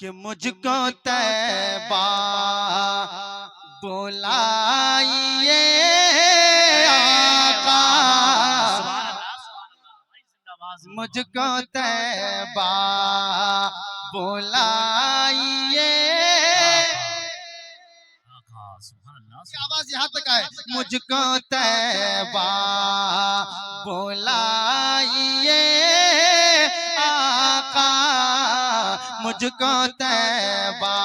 कि मुझको तैबा बुलाइए आका, मुझको तैबा बुलाइए। आवाज यहाँ तक आए, मुझको तैबा बुलाइए आका, मुझको तैबा।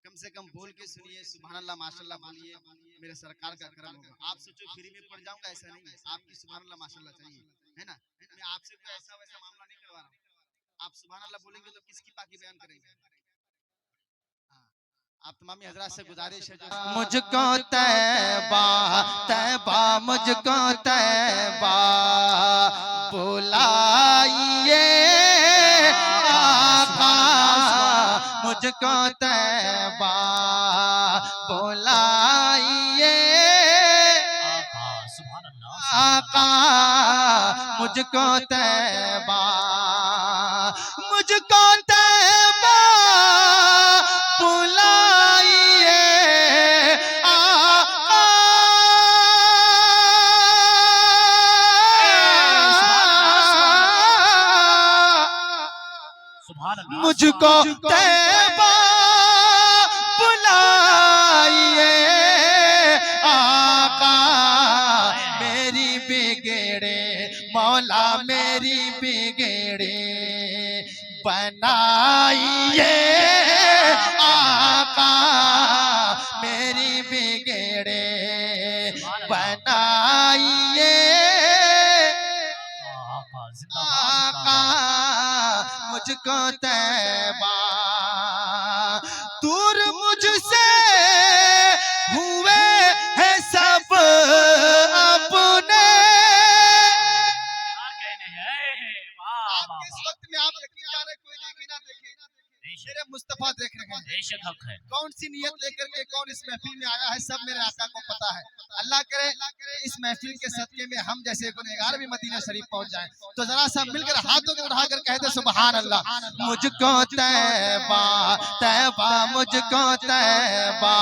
कम से कम बोल के सुनिए, सुभान अल्लाह माशाअल्लाह बोलिए, मेरे सरकार का करम होगा। आप सोचो फ्री में पढ़ जाऊंगा, ऐसा नहीं है। आपकी सुभान अल्लाह माशाअल्लाह चाहिए, है ना। मैं आपसे कोई ऐसा वैसा मामला नहीं करवा रहा हूँ। आप सुभान अल्लाह बोलेंगे तो किसकी पाकी बयान करेंगे। आप तमामी हजरात से गुजारिश है, मुझको तैबा तैबा मुझको तैबा बुलाइए आका, मुझको तैबा बुलाइए आका, मुझको तैबा, मुझको तैबा बुलाइए आका, मुझको तैबा बुलाइए आका, मेरी बिगड़े मौला मेरी बिगड़े बनाइए आका, मेरी बिगड़े बनाइए आका, मुझको तैबा। दूर मुझसे हुए हैं सब अपने, इस वक्त में आप यकीन जाने कोई देखे ना देखे, मेरे मुस्तफा देख रहे हैं। कौन सी नियत लेकर के कौन इस महफिल में आया है, सब मेरे आका को पता है। अल्लाह करे इस महफिल के सदके में हम जैसे गुनहगार भी मदीना शरीफ पहुंच जाएं, तो जरा सा मिलकर हाथों को उठाकर कहते सुभान अल्लाह। मुझको तैबा तैबा मुझको तैबा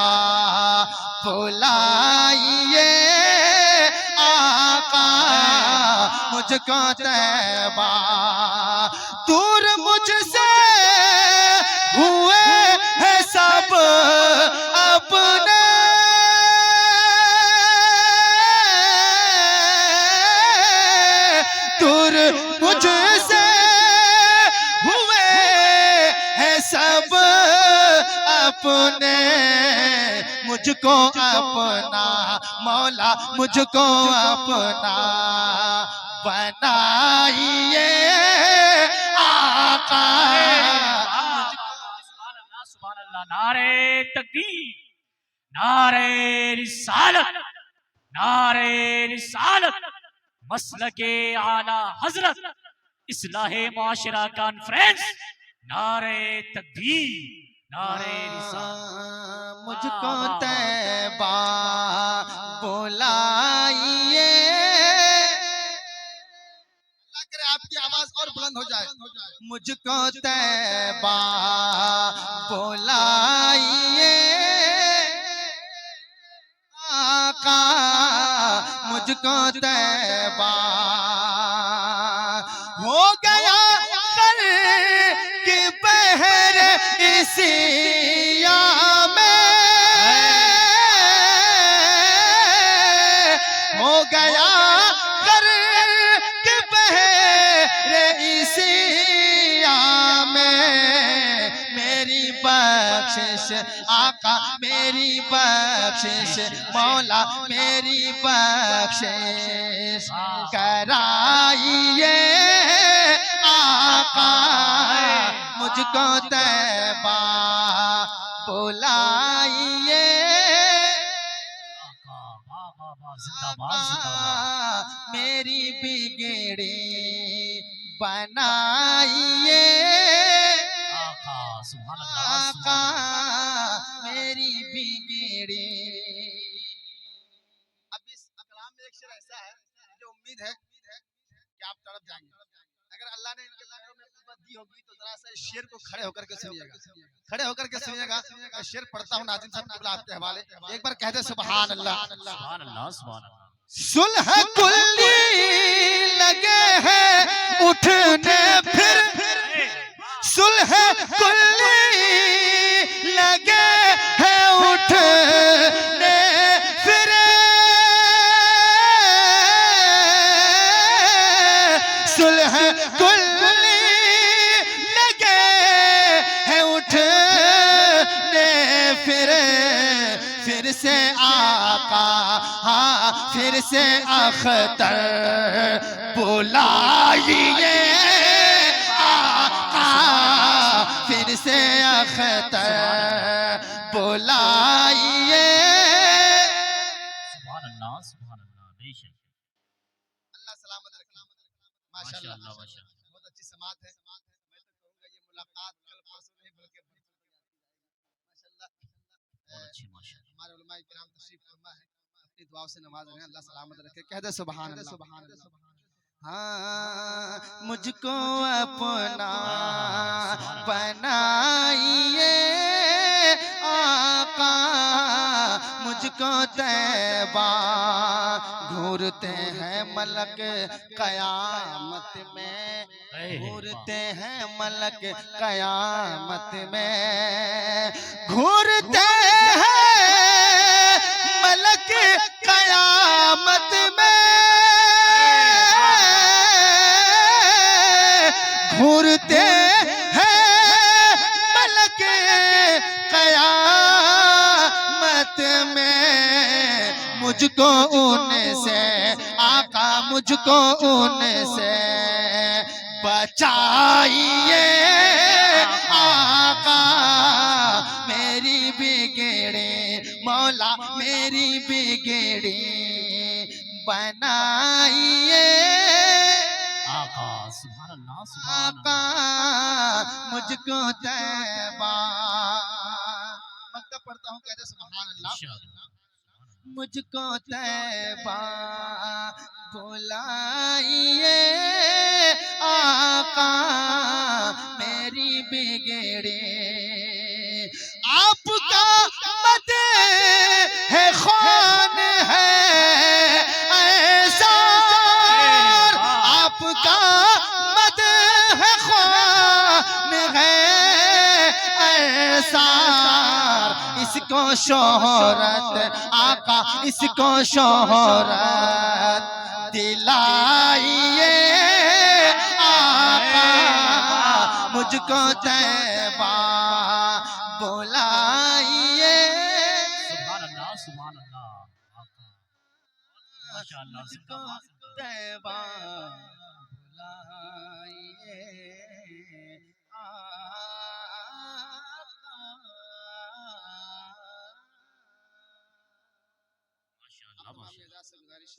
बुलाइए आका, मुझको तैबा। दूर मुझसे हुए हैं सब अपने, दूर मुझसे हुए हैं सब अपने, मुझको अपना मौला मुझको अपना बनाइए आका। नारे तकबीर, नारे रिसालत, नारे रिसालत, मसलके आला हजरत, इस्लाहे माशरा कॉन्फ्रेंस, नारे तकबीर, नारे रिसालत। मुझको तैबा बुलाइए, अल्लाह करे आपकी आवाज और बुलंद हो जाए। मुझको तैबा बुलाइए आका, मुझको तैबा। हो गया कर कि बहर इसिया में, हो गया कर कि बहर इसिया में, मेरी बख्शिश आका मेरी बख्शिश मौला मेरी बख्शिश कराइए आका, मुझको तैबा बुलाइए मेरी बिगड़ी बनाइए आका, मेरी बिगड़ी। अब इस कलाम में एक शेर ऐसा है, मुझे उम्मीद है कि आप तड़प जाएंगे। अगर अल्लाह ने इनके पैरों में कुव्वत दी होगी तो जरा सा इस शेर को खड़े होकर के सुनिएगा, खड़े होकर के सुनिएगा। मैं शेर पढ़ता हूँ नाज़िम साहब क़िबला आपके हवाले, एक बार कहते सुभान अल्लाह। सुभान अल्लाह, सुभान अल्लाह। सुलह कुल्ली लगे हैं उठने फिर, सुलह कुल्ली लगे हैं उठने फिर, सुलह कुल्ली लगे हैं उठने फिर से आका, हाँ फिर से अख्तर बुलाइए आका, फिर से अख्तर बुलाइए। सुभान अल्लाह, सुभान अल्लाह, बेशक। अल्लाह सलामत रखे। माशाअल्लाह, माशाअल्लाह। बहुत अच्छी समात है। मैं तो कहूँगा ये मुलाकात कल परसों नहीं बल्कि माशाअल्लाह। बहुत अच्छी, माशाअल्लाह। हमारे उलमाए किराम तशरीफ फरमा है, अपनी दुआओं से नवाज रहे हैं। अल्लाह सलामत रखे। कह दे सुभान अल्लाह, सुभान अल्लाह। हाँ मुझको अपना बनाइए आका, मुझको तैबा घूरते हैं मलक कयामत में, घूरते हैं मलक कयामत में, घूरते हैं मलक कयामत में, घूरते हैं मलक कयामत में, मुझको उनसे आका, मुझको उनसे बचाइए आका, मेरी बिगड़ी मौला, मेरी बिगड़ी बनाइए आका। सुभान अल्लाह, सुभान आका, अल्लाह। मुझको तैबा। मक्तब पढ़ता हूँ, कहते सुभान अल्लाह। मुझको तैबा बुलाइए आका, मेरी बिगड़ी आपका मदे है ख़ान है ऐसा, आपका मदे है ख़ान है ऐसा, इसको शोहरत आका, इसको शोहरत दिलाइए आका, मुझको तैबा बुलाइए। सुभान अल्लाह, सुभान अल्लाह। आका माशाअल्लाह, मुझको तैबा बुलाइए आका। माशाअल्लाह, माशाअल्लाह। गुजारिश